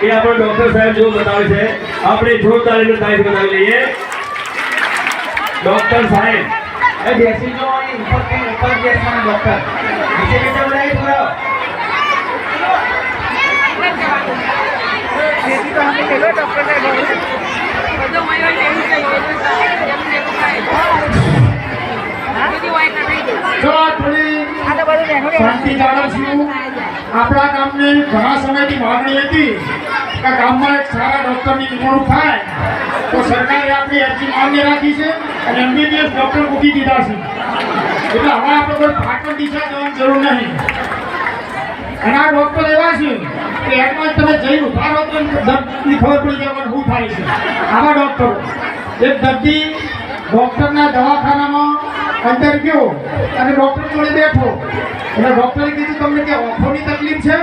એ આપણો ડોક્ટર સાહેબ જો બતાવે છે આપણે જોરદાર એને તારીફ બનાવી લઈએ ડોક્ટર સાહેબ એ બેસી જો ઉપર બેસવાનો ડોક્ટર નીચે બેઠા બોલાય થોડો બેસી તો હમે પેલો ડોક્ટર સાહેબ બધો મયો લેવું જોઈએ જો થોડી શાંતિ જાળવશું આપણા ગામની ઘણા સમયથી માંગણી હતી કે ગામમાં એક સારા ડોક્ટરની નિમણૂક થાય તો સરકારે આપણી અરજી માન્ય રાખી છે અને એમબીબીએસ ડોક્ટર મૂકી દીધા છે એટલે હવે આપણે કોઈ પાટણ દિશા જવાની જરૂર નહીં અને આ ડોક્ટર એવા છે કે એકમાં તમે જઈને ઉભા રહો તો દર્દની ખબર પડી જાય શું થાય છે આવા ડોક્ટરો એક દર્દી ડોક્ટરના દવાખાનામાં અંદર ગયો અને ડોક્ટર જોડે બેઠો એટલે ડોક્ટરે કીધું તમને કે ઓફોની તકલીફ છે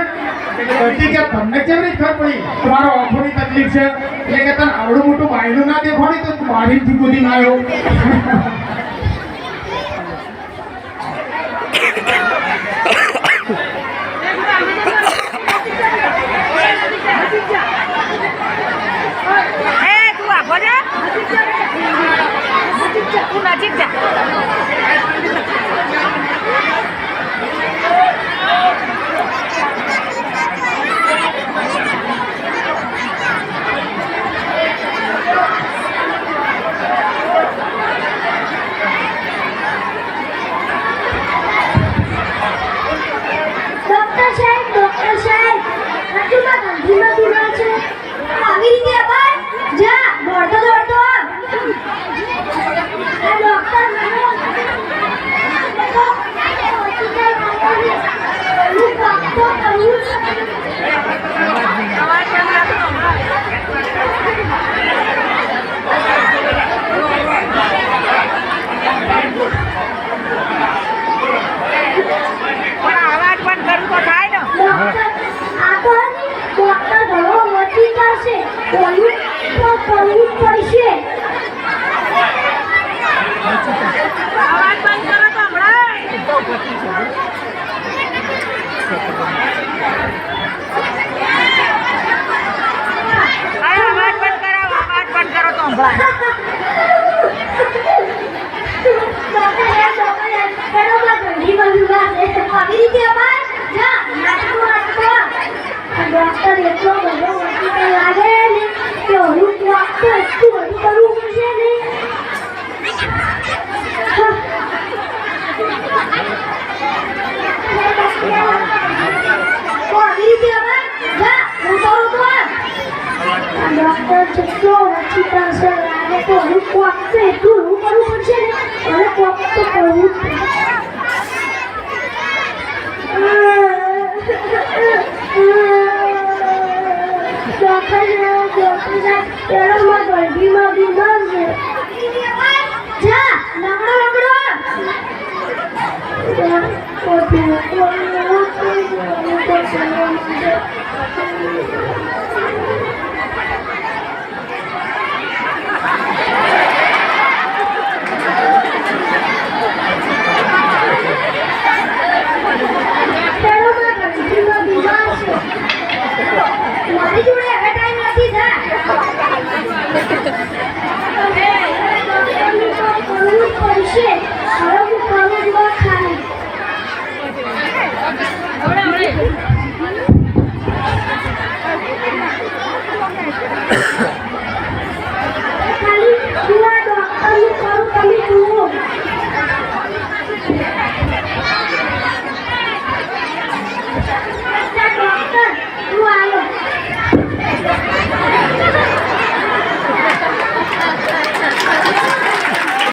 દર્દી કે તમને કેવી રીતે ખબર પડી તમારો ઓફોની તકલીફ છે એટલે કે તને આવડું મોટું બાયલું ના દેખાડી તો તું બારીથી કૂદી ના આવ્યો નજીક જા